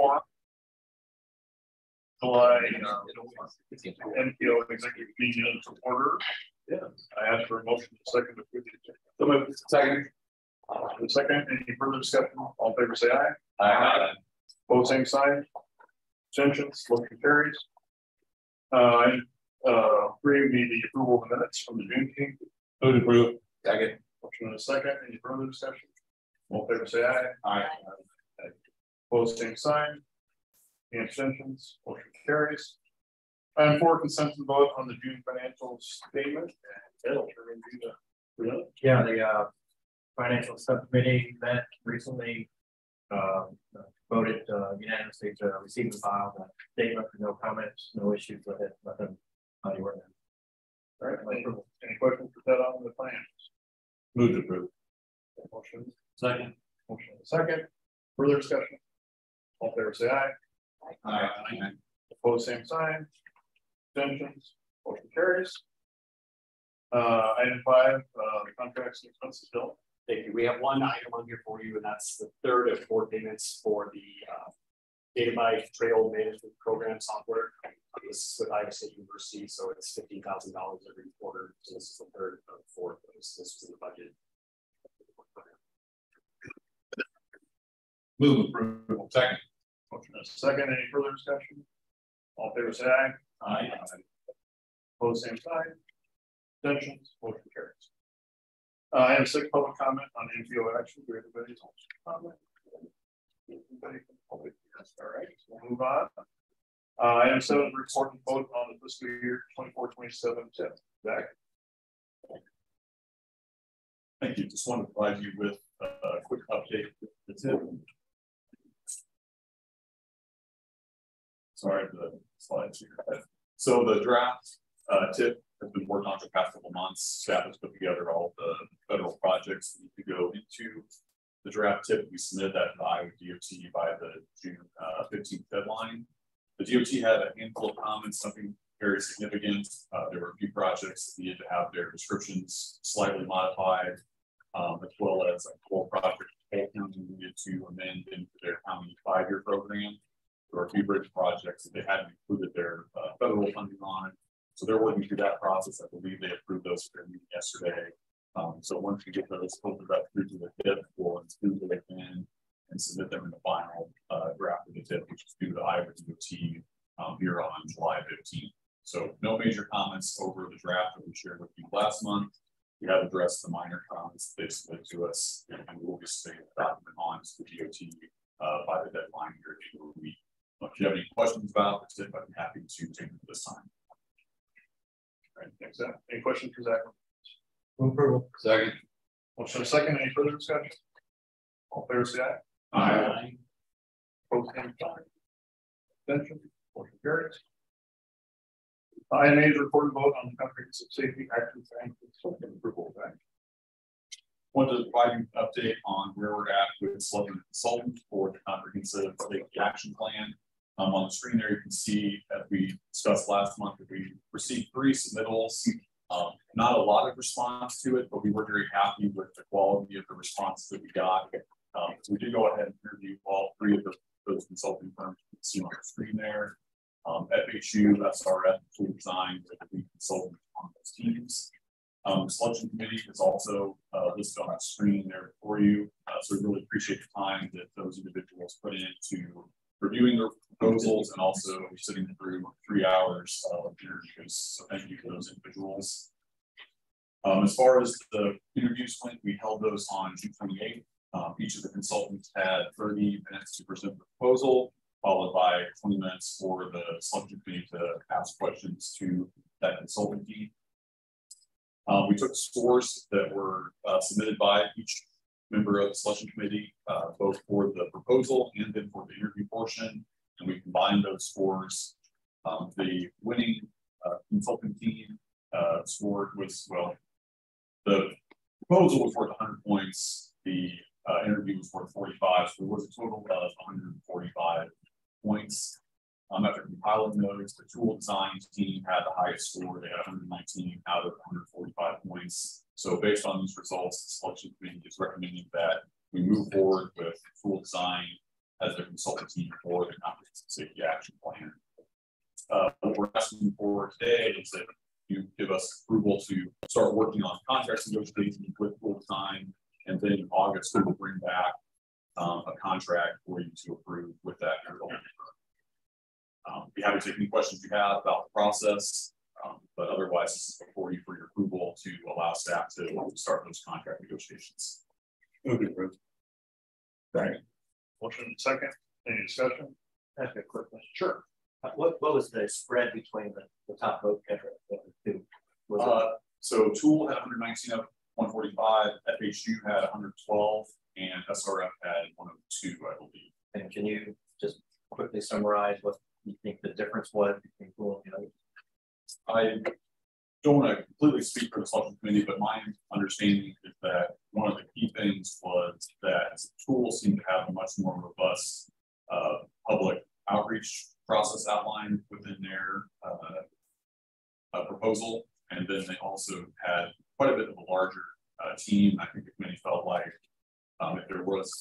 forum. July NPO executive meeting to order. Yeah, I asked for a motion to second the second. Second, any further discussion? All in favor say aye. Aye. Both same sign. Abstentions, motion carries. Three would be the approval of the minutes from the June meeting. Move to approve. Second. Motion and a second. Any further discussion? All in favor say aye. Aye. Both same sign. Any abstentions, motion carries. Item 4, consent to vote on the June financial statement. And it'll turn into the yeah, the financial subcommittee met recently, voted unanimously to receive and file the statement for no comments, no issues with it, nothing anywhere. All right, any questions for that on the plans? Move to approve. Motion. Second. Motion second. Further discussion? All in favor say aye. Aye. Opposed, same sign. Abstentions, motion carries. Item 5, the contracts and expenses bill. Thank you. We have one item on here for you, and that's the third of 4 payments for the Data by Trail Management Program software. This is with Iowa State University, so it's $15,000 every quarter. So this is the third of 4 of those. This was in the budget. Move approval. Second. Motion is second. Any further discussion? All in favor say aye. Aye. Opposed, same sign. Abstentions, motion carries. Item 6, public comment on NPO action. Do everybody's comment? Anybody from public? Yes. All right, so we'll move on. Item 7, report and vote on the fiscal year 24-27 tip. Zach. Thank you. Just want to provide you with a quick update. Sorry, the slides here. So the draft tip has been worked on for the past couple of months. Staff has put together all the federal projects that need to go into the draft tip. We submitted that to the Iowa DOT by the June 15th deadline. The DOT had a handful of comments, nothing very significant. There were a few projects that needed to have their descriptions slightly modified, as well as a whole project county needed to amend into their county 5-year program. There were a few bridge projects that they hadn't included their federal funding on. So they're working through that process. I believe they approved those for their meeting yesterday. So once we get those filtered up through to the tip, we'll include them in and submit them in the final draft of the tip, which is due to Iowa DOT here on July 15th. So no major comments over the draft that we shared with you last month. We have addressed the minor comments they submitted to us, and we'll be submitting the document on to the DOT by the deadline here in a week. If you have any questions about the tip, I'd be happy to take them this time. All right, thanks, Zach. Any questions for Zach? Move approval. Second. Motion second. Any further discussion? All in favor say aye. Aye. Opposed, same sign. Abstention, motion carries. Item 8 is recorded vote on the comprehensive safety action plan consulting approval. Right? Want to provide you an update on where we're at with selecting a consultant for the comprehensive safety action plan. On the screen there, you can see, as we discussed last month, that we received 3 submittals. Not a lot of response to it, but we were very happy with the quality of the responses that we got. So we did go ahead and interview all 3 of those consulting firms you can see on the screen there. FHU, SRF, Tool Design, the consultant on those teams. The selection committee is also listed on the screen there for you. So we really appreciate the time that those individuals put into reviewing their proposals and also sitting through 3 hours of interviews. So thank you for those individuals. As far as the interviews went, we held those on June 28th. Each of the consultants had 30 minutes to present the proposal, followed by 20 minutes for the selection committee to ask questions to that consultant team. We took scores that were submitted by each member of the selection committee, both for the proposal and then for the interview portion, and we combined those scores. The winning consulting team scored was, well, the proposal was worth 100 points, the interview was worth 45, so there was a total of 145 points. After compiling those, the tool design team had the highest score. They had 119 out of 145 points. So based on these results, the selection committee is recommending that we move forward with tool design as their consultant team for the comprehensive safety action plan. What we're asking for today is that you give us approval to start working on contract negotiations with full time, and then in August we will bring back a contract for you to approve with that. Be happy to take any questions you have about the process, but otherwise this is before you for your approval to allow staff to start those contract negotiations. Move to approve. Second. Motion second. Any discussion? I have a quick question. Sure. What was the spread between the top vote getter of the two? So Tool had 119 of 145, FHU had 112, and SRF had 102, I believe. And can you just quickly summarize what you think the difference was between Tool and the others? I don't want to completely speak for the selection committee, but my understanding is that one of the key things was that Tool seemed to have a much more robust public outreach process outlined within their proposal. And then they also had quite a bit of a larger team. I think the committee felt like if there was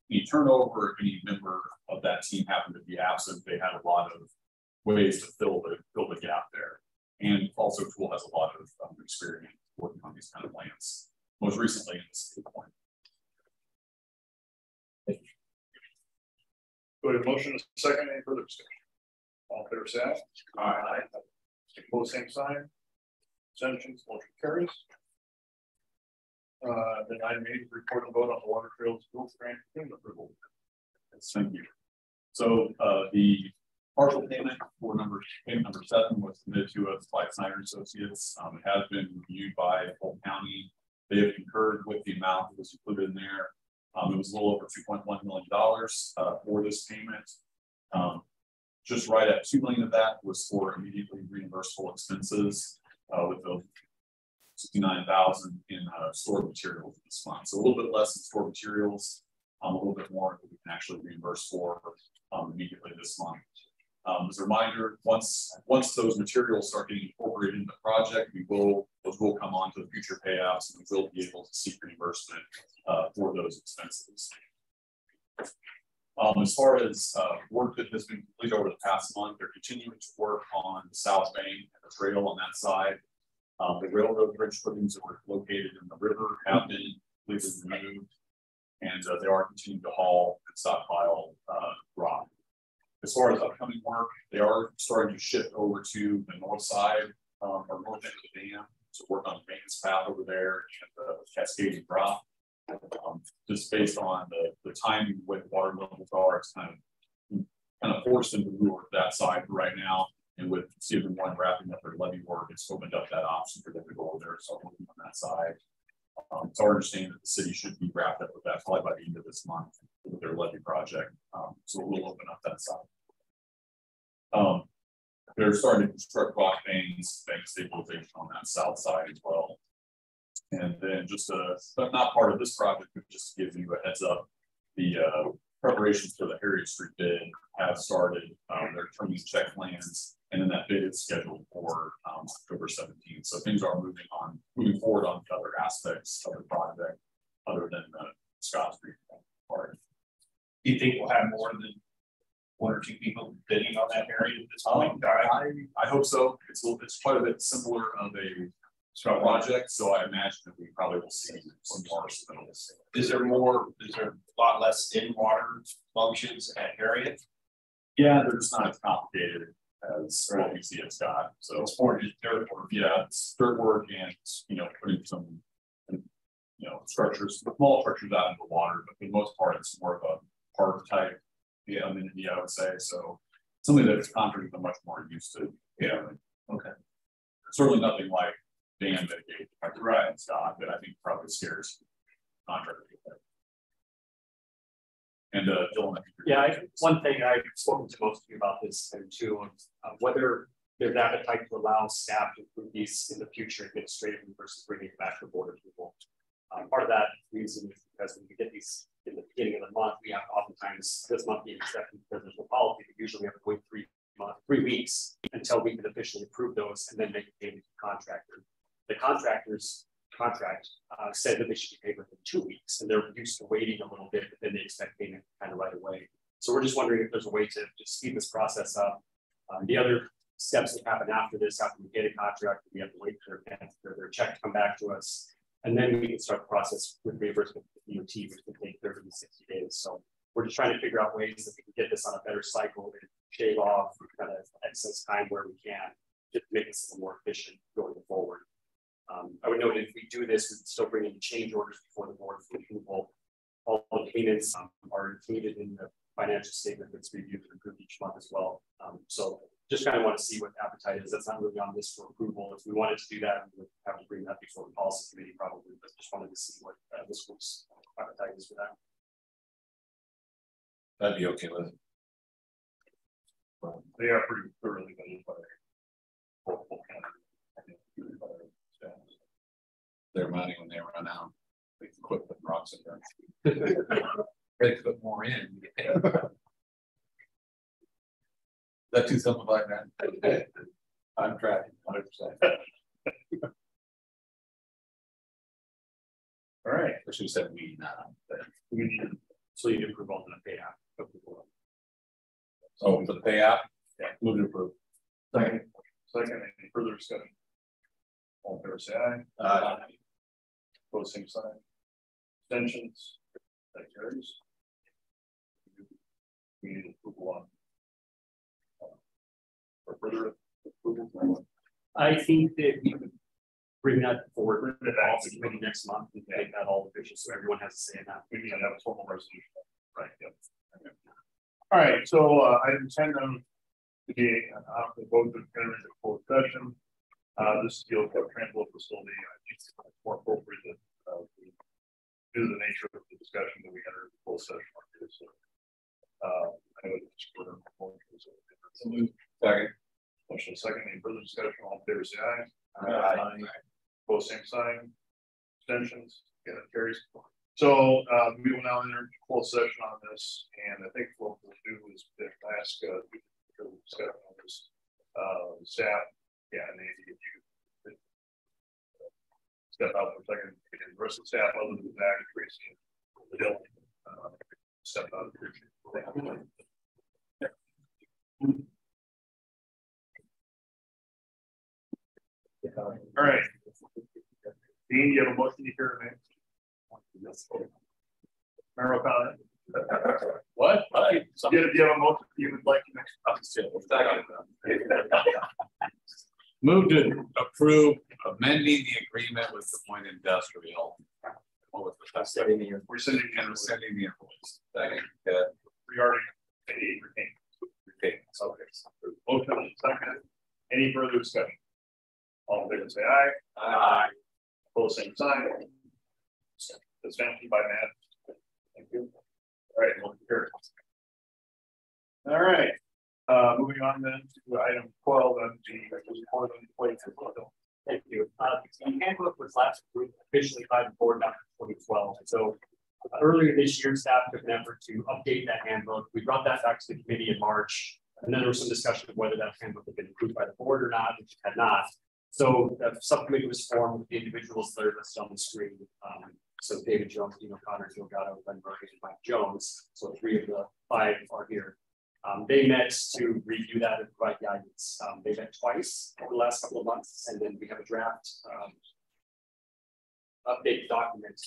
any turnover, if any member of that team happened to be absent, they had a lot of ways to fill the gap there. And also Tool has a lot of experience working on these kind of plans, most recently in the city point. Go to motion second. Any further discussion? All in favor, say aye. Aye. Opposed, same sign. Abstentions, motion carries. Then item 8, report and vote on the Water Trails Field Grant payment approval. Yes, thank you. So the partial payment for payment number 7 was submitted to us by Snyder Associates. It has been reviewed by Polk County. They have concurred with the amount that was included in there. It was a little over $2.1 million for this payment. Just right at $2 million of that was for immediately reimbursable expenses, with the $69,000 in stored materials this month. So a little bit less in stored materials, a little bit more that we can actually reimburse for immediately this month. As a reminder, once those materials start getting incorporated into the project, those will come on to the future payouts, and we will be able to seek reimbursement for those expenses. As far as work that has been completed over the past month, they're continuing to work on the south bank and the trail on that side. The railroad bridge footings that were located in the river have been completely removed, and they are continuing to haul and stockpile rock. As far as upcoming work, they are starting to shift over to the north side or north end of the dam to work on the maintenance path over there and the cascading drop. Just based on the timing with water levels are, it's kind of forced them to move over to that side for right now. And with Stephen One wrapping up their levee work, it's opened up that option for them to go over there. So working on that side. It's our understanding that the city should be wrapped up with that probably by the end of this month with their levee project. So we'll open up that side. They're starting to construct rock banks, bank stabilization on that south side as well. And then just but not part of this project, but just to give you a heads up, the preparations for the Harriet Street bid have started. They're turning check plans, and then that bid is scheduled for October 17th. So things are moving forward on the other aspects of the project, other than the Scott Street part. Do you think we'll have more than 1 or 2 people bidding on that area at this point? I hope so. It's quite a bit simpler of a project, so I imagine that we probably will see some more submittals. Is there a lot less in water functions at Harriet? Yeah, they're just not as complicated as what we see at Scott. So It's more just dirt work. yeah, it's dirt work and putting some structures, small structures out into the water, but for the most part it's more of a park type amenity, I would say. So something that contractors are much more used to. Yeah. Okay. Certainly nothing like dam mitigation, right, and Scott, that I think probably scares contractors. And Dylan, one thing I've spoken to most of you about this and too, whether there's appetite to allow staff to approve these in the future administratively versus bringing it back to board approval. Part of that reason is because when we get these in the beginning of the month, we have oftentimes this month being accepted because there's no policy. We usually have to wait 3 weeks until we can officially approve those and then make a payment to the contractor. The contractor's contract said that they should be paid within 2 weeks, and they're used to waiting a little bit, but then they expect payment kind of right away. So we're just wondering if there's a way to speed this process up. The other steps that happen after this, after we get a contract, we have to wait for their check to come back to us. And then we can start the process with reimbursement with the DOT, which can take 30 to 60 days. So we're just trying to figure out ways that we can get this on a better cycle and shave off kind of excess time where we can, just make this more efficient going forward. I would note if we do this, we can still bring in change orders before the board for approval. All the payments are included in the financial statement that's reviewed and approved each month as well. So just kind of want to see what appetite is. That's not really on this for approval. If we wanted to do that, we would have to bring that before the policy committee probably, but just wanted to see what this group's appetite is for that. That'd be okay with it. Well, they are pretty thoroughly vetted by their money when they run out. They can quit putting rocks in there. They put more in. That too simplified, man. I'm tracking 100%. All right. I should have said we not. We need So you can approve all the pay app. Oh, for the pay app? Yeah. Move to approve. second, any further discussion? All in favor, say aye. Opposed, same sign. Abstentions, that carries. We need approval on. For further approval. I think that we would bring that forward to the policy committee next month and make that all official so everyone has a say in that. We need to have a formal resolution. Right. Yep. Okay. All right. So item 10 to be the vote to enter into closed session. This deal with transport facility. I think it's more appropriate that due to the nature of the discussion that we entered the closed session. So, I know it's for Second. Motion second. Any further discussion? All in favor, say aye. Aye. Opposed, same sign. Abstentions. Yeah, that carries. So we will now enter closed session on this, and I think what we'll do is ask discussion on this staff. Yeah, and if you step out for a second, and the rest of the staff, other than Zach, Tracy, and Bill, step out of here. All right. Dean, you have a motion to hear tonight? Mayor O'Connor. What? Do you have a motion you would like to make? Move to approve amending the agreement with Des Moines Industrial. What was the best? We're sending the invoice. Second. Regarding a retained. Okay. Motion second. Any further discussion? All in favor, say aye. Aye. Opposed, same sign. Abstention by Matt. Thank you. All right, motion carries. All right. Moving on then to item 12 on the Thank you. The handbook was last approved officially by the board back in 2012. So earlier this year, staff took an effort to update that handbook. We brought that back to the committee in March, and then there was some discussion of whether that handbook had been approved by the board or not, which it had not. So the subcommittee was formed with the individuals that are listed on the screen. So David Jones, Dean O'Connor, Joe Gatto, Ben Murray, and Mike Jones. So 3 of the 5 are here. They met to review that and provide guidance. They met twice over the last couple of months, and then we have a draft update document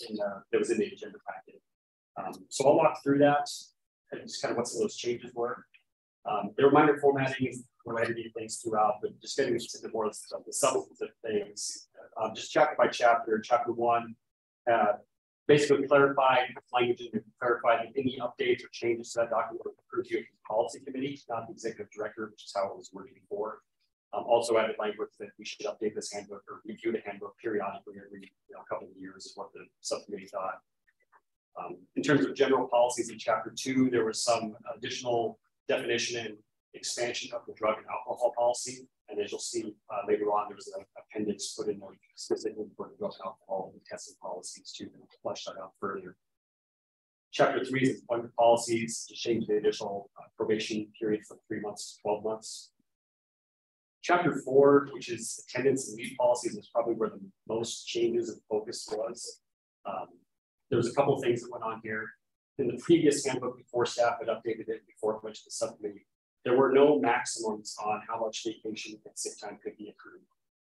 that was in the agenda packet. So I'll walk through that and just kind of what some of those changes were. There were minor formatting and editing things throughout, but just getting into more of the substance of things. Just chapter by chapter. Chapter 1 basically clarified language and clarified any updates or changes to that document were approved here from the policy committee, not the executive director, which is how it was worded before. Also added language that we should update this handbook or review the handbook periodically every couple of years is what the subcommittee thought. In terms of general policies in chapter 2, there was some additional definition and expansion of the drug and alcohol policy. And as you'll see later on, there was an appendix put in there specifically for the drug and alcohol and testing policies to flesh that out further. Chapter 3 is employment policies to change the additional probation period from 3 months to 12 months. Chapter 4, which is attendance and leave policies, is probably where the most changes and focus was. There was a couple of things that went on here. in the previous handbook before staff had updated it before it went to the subcommittee, there were no maximums on how much vacation and sick time could be accrued.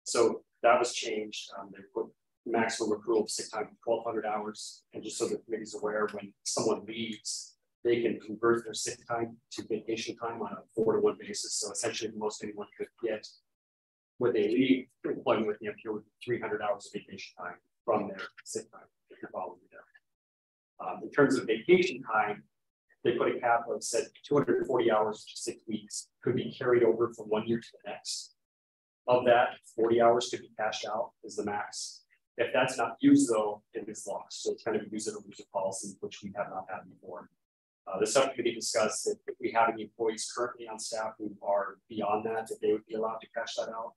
So that was changed. They put maximum accrual of sick time 1,200 hours. And just so the committee is aware, when someone leaves, they can convert their sick time to vacation time on a 4-to-1 basis. So essentially, the most anyone could get when they leave employment with the MPO would be 300 hours of vacation time from their sick time, if you're following me there. In terms of vacation time, they put a cap of said 240 hours, which is 6 weeks, could be carried over from 1 year to the next. Of that, 40 hours could be cashed out as the max. If that's not used, though, it is lost. So it's kind of a use it or lose it policy, which we have not had before. The subcommittee discussed that if we have any employees currently on staff who are beyond that, if they would be allowed to cash that out.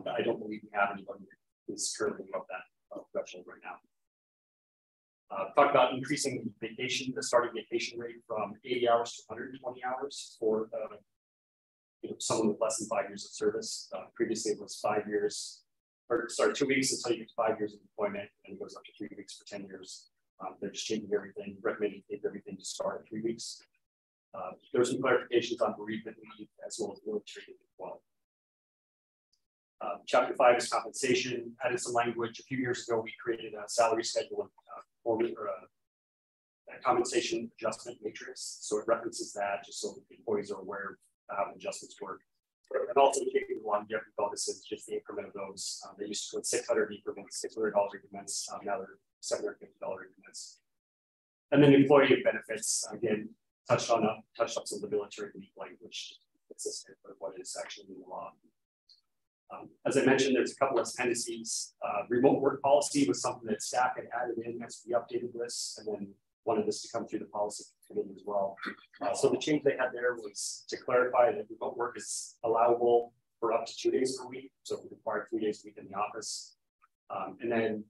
But I don't believe we have anybody who's currently above that threshold right now. Talk about increasing vacation, the starting vacation rate from 80 hours to 120 hours for someone with less than 5 years of service. Previously, it was 5 years, or sorry, 2 weeks until you get 5 years of employment, and it goes up to 3 weeks for 10 years. They're just changing everything, recommending everything to start at 3 weeks. There were some clarifications on bereavement leave as well as military leave as well. Chapter 5 is compensation. Added some language. A few years ago, we created a salary schedule and a compensation adjustment matrix. So it references that just so the employees are aware of how the adjustments work. And also taking the longevity bonuses, just the increment of those. They used to put 600 increments, $600 increments. Now they're $750 increments. And then employee benefits, again, touched on some of the military leave language consistent with what is actually in the law. As I mentioned, there's a couple of appendices. Remote work policy was something that staff had added in as we updated this, and then wanted this to come through the policy committee as well. So the change they had there was to clarify that remote work is allowable for up to 2 days per week. So we require 3 days a week in the office. And then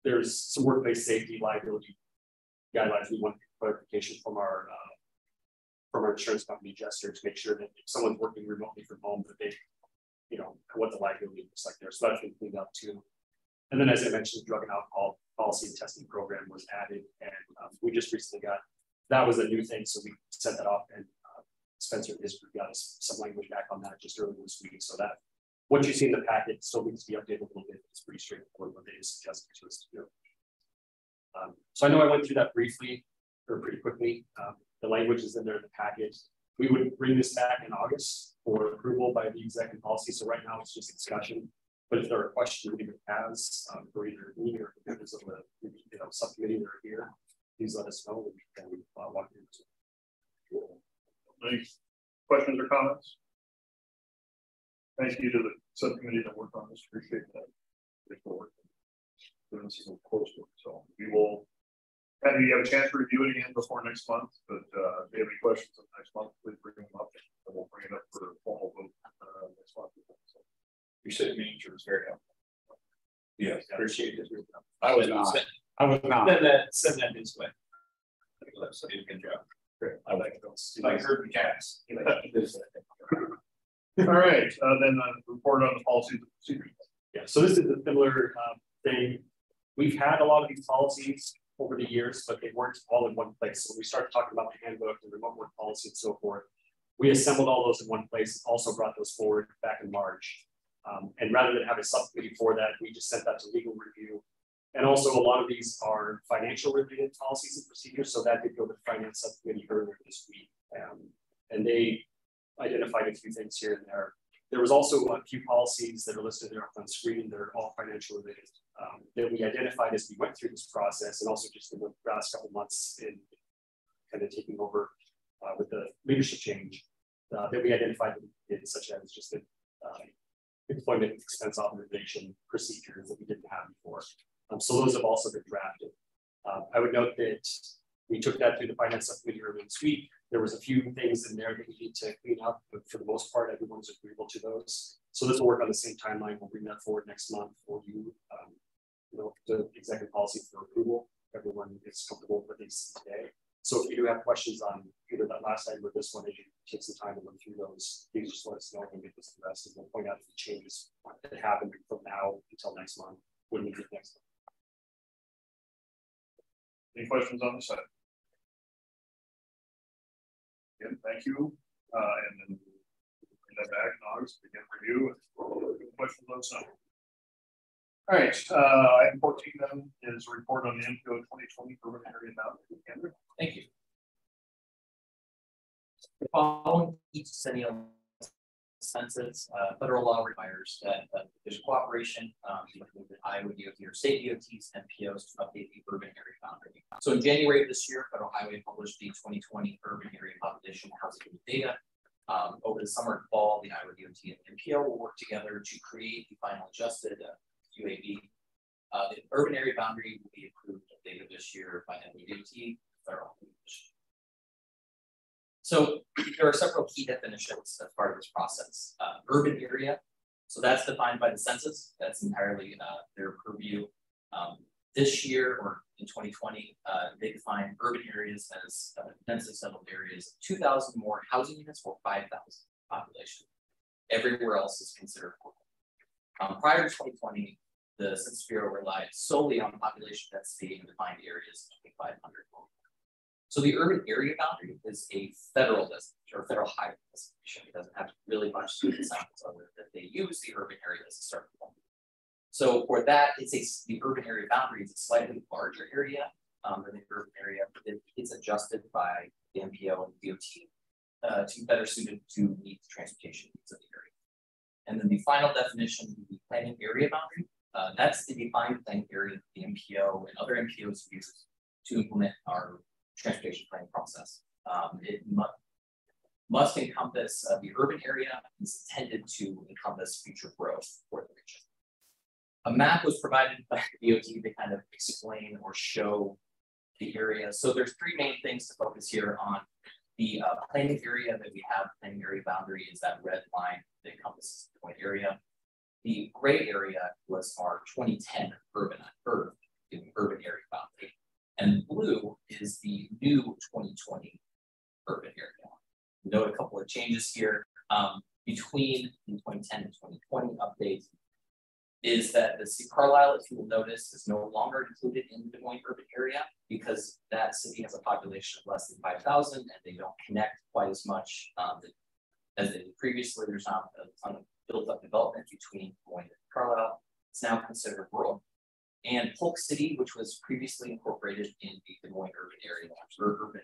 there's some workplace safety liability guidelines. We want clarification from our insurance company, Jester, to make sure that if someone's working remotely from home, that they what the liability looks like there. So that's been cleaned up too. And then, as I mentioned, the drug and alcohol policy and testing program was added, and we just recently that was a new thing. So we sent that off, and Spencer and his group got us some language back on that just earlier this week. So that what you see in the packet still needs to be updated a little bit. It's pretty straightforward what they suggested to us to do. So I know I went through that briefly or pretty quickly. The language is in there in the packet. We would bring this back in August for approval by the executive policy. So right now it's just discussion. But if there are questions anybody has for either me or members of the subcommittee that are here, please let us know. We can walk through this. Any questions or comments? Thank you to the subcommittee that worked on this. Appreciate that. This is a close one, so we will have you have a chance to review it again before next month. But if you have any questions next month, please bring them up, and we'll bring it up for a formal vote next month. So, You said manager was very helpful. Yes, Appreciate it. I was not. I was not. Send that his way. So did a good job. great. I like those. Like herd the cats. All right, then report on the policies and procedures. Yeah, so this is a similar thing. We've had a lot of these policies over the years, but they weren't all in one place. So when we started talking about the handbook, the remote work policy, and so forth, we assembled all those in one place. Also brought those forward back in March. And rather than have a subcommittee for that, we just sent that to legal review. And also a lot of these are financial related policies and procedures. So that did go to the finance subcommittee earlier this week. And they identified a few things here and there. There was also a few policies that are listed there on screen that are all financial related that we identified as we went through this process, and also just in the last couple of months in kind of taking over with the leadership change that we identified such as just the employment expense authorization procedures that we didn't have before. So those have also been drafted. I would note that we took that through the finance subcommittee earlier this week. There was a few things in there that we need to clean up, but for the most part, everyone's agreeable to those. So this will work on the same timeline. We'll bring that forward next month for you, the executive policy for approval. Everyone is comfortable with what they see today. So if you do have questions on either that last item or this one, as you take some time to look through those, please just let us know and get this addressed, and we'll point out the changes that happen from now until next month when we meet next month. Any questions on the side? Again, thank you. And then bring that back in August, begin review. Questions on some. All right, item 14 then is a report on the MPO 2020 urban area boundary. Andrew. Thank you. The following each decennial census, federal law requires that there's cooperation with the Iowa DOT or state DOTs and MPOs to update the urban area boundary. So in January of this year, Federal Highway published the 2020 urban area population housing data. Over the summer and fall, the Iowa DOT and MPO will work together to create the final adjusted UAB. The urban area boundary will be approved later this year by NDOT, Federal Highway Commission. So there are several key definitions as part of this process. Urban area, so that's defined by the census. That's entirely their purview. This year, or in 2020, they define urban areas as densely settled areas, 2,000 more housing units or 5,000 population. Everywhere else is considered rural. Prior to 2020, the Census Bureau relied solely on population density in defined areas, 2,500. So the urban area boundary is a federal designation or federal highway designation. It doesn't have really much to do with science other than they use the urban area as a starting point. So for that, the urban area boundary is a slightly larger area than the urban area. It's adjusted by the MPO and the DOT to better suited to meet the transportation needs of the area. And then the final definition, the planning area boundary, that's the defined planning area that the MPO and other MPOs use to implement our transportation planning process. It must encompass the urban area. Is intended to encompass future growth for the region. A map was provided by the DOT to kind of explain or show the area. So there's three main things to focus here on. The planning area that we have, planning area boundary, is that red line that encompasses the point area. The gray area was our 2010 urban area boundary. And blue is the new 2020 urban area. Note a couple of changes here. Between the 2010 and 2020 updates is that the city of Carlisle, if you will notice, is no longer included in the Des Moines urban area because that city has a population of less than 5,000 and they don't connect quite as much as they did previously. There's not a ton of built up development between Des Moines and Carlisle. It's now considered rural. And Polk City, which was previously incorporated in the Des Moines urban area, urban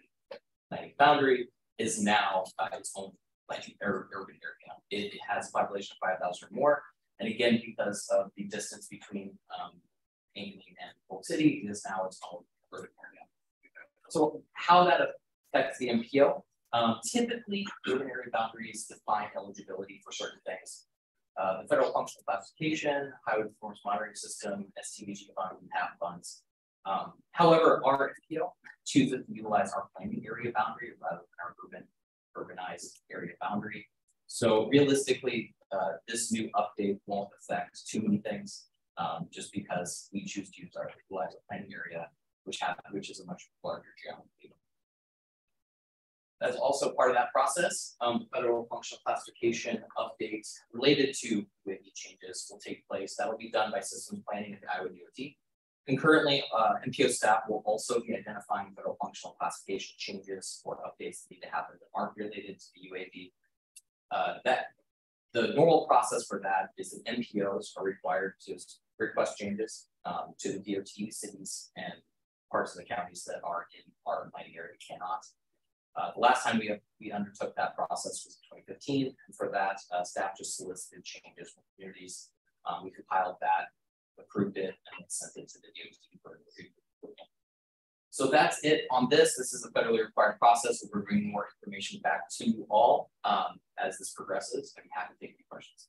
planning boundary, is now its own planning urban area. It has a population of 5,000 or more. And again, because of the distance between Ankeny and Polk City, it is now its own urban area. So how that affects the MPO? Typically, urban area boundaries define eligibility for certain things. The federal functional classification, highway performance monitoring system, STVG funds, and HAP funds. However, our MPO chooses to utilize our planning area boundary rather than our urbanized area boundary. So realistically, this new update won't affect too many things, just because we choose to utilize our planning area, which is a much larger geography. As also part of that process, federal functional classification updates related to UAB changes will take place. That will be done by systems planning at the Iowa DOT. Concurrently, MPO staff will also be identifying federal functional classification changes or updates that need to happen that aren't related to the UAB. The normal process for that is that MPOs are required to request changes to the DOT, cities, and parts of the counties that are in our planning area cannot. The last time we undertook that process was in 2015, and for that, staff just solicited changes from communities. We compiled that, approved it, and sent it to the DOT for review. So that's it on this. This is a federally required process. We're bringing more information back to you all as this progresses. I'd be happy to take any questions.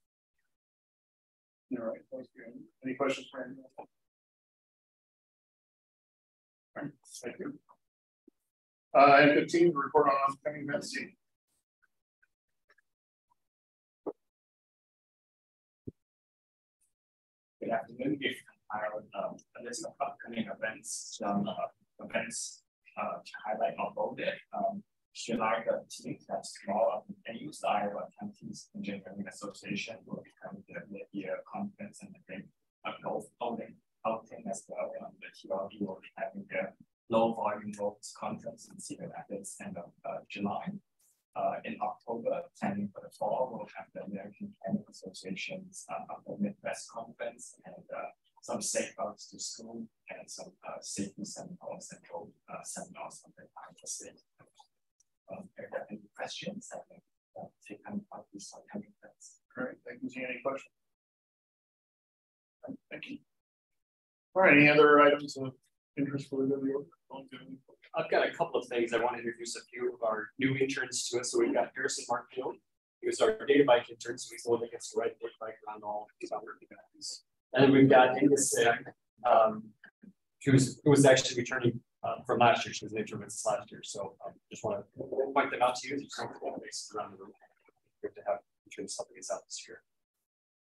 All right, thank you. Any questions for anyone? All right, thank you. And 15, report on upcoming events. Good afternoon. If a list of upcoming events, to highlight on both it. July 13th, that's tomorrow, venues, the Iowa Counties Engineering Association will be having the mid-year conference and the golf outing as well. The TRB will be having their low volume votes conference in Cedar Rapids end of July. October, planning for the fall, we'll have the American Planning Association's Upper Midwest Conference and some safe routes to school and some safety seminars and seminars on the state. If you have any questions, I think take time to this on coming events. All right, thank you. Any questions? Thank you. All right, any other items of interest for the order? I've got a couple of things. I want to introduce a few of our new interns to us. So we've got Harrison Markfield. He was our data bike intern, so he's the one that gets to ride data bike around all these other events. And then we've got Angus Sick, who was actually returning from last year. She was an intern with us last year. So just want to point them out to you. These bases around the room. Good to have interns helping us out this year.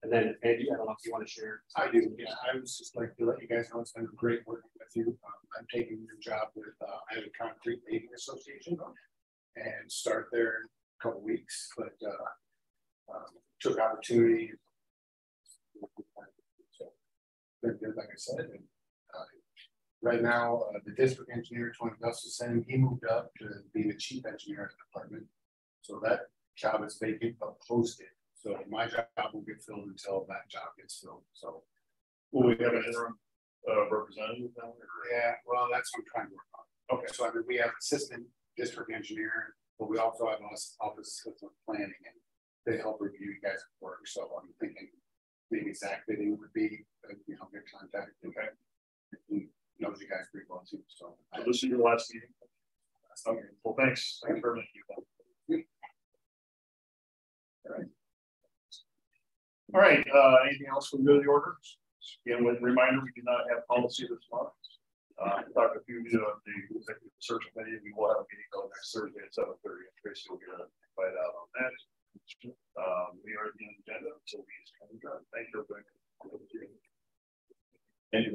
And then Andy, I don't know if you want to share. I do. Yeah, I was just like to let you guys know it's been great working with you. I'm taking your job with Iowa Concrete Paving Association and start there in a couple weeks, but took opportunity. So been good, like I said. And, right now, the district engineer, Tony Gustafson, he moved up to be the chief engineer of the department. So that job is vacant but posted. So my job will get filled until that job gets filled. So will we have an interim representative now? Yeah, well, that's what I'm trying to work on. Okay, so I mean, we have assistant district engineer, but we also have office assistant planning, and they help review you guys' work. So I'm thinking maybe Zach Bidding would be a good contact. Okay, he knows you guys pretty well too. So this is your last meeting. Okay. Well, thanks. Thanks for making it. All right. All right, anything else from the order? Again, with reminder, we do not have policy this month. Talked a few to the executive search committee. We will have a meeting on next Thursday at 7:30. Tracy will get invite out on that. We are at the agenda, so we just kind of done. Thank you, everybody. And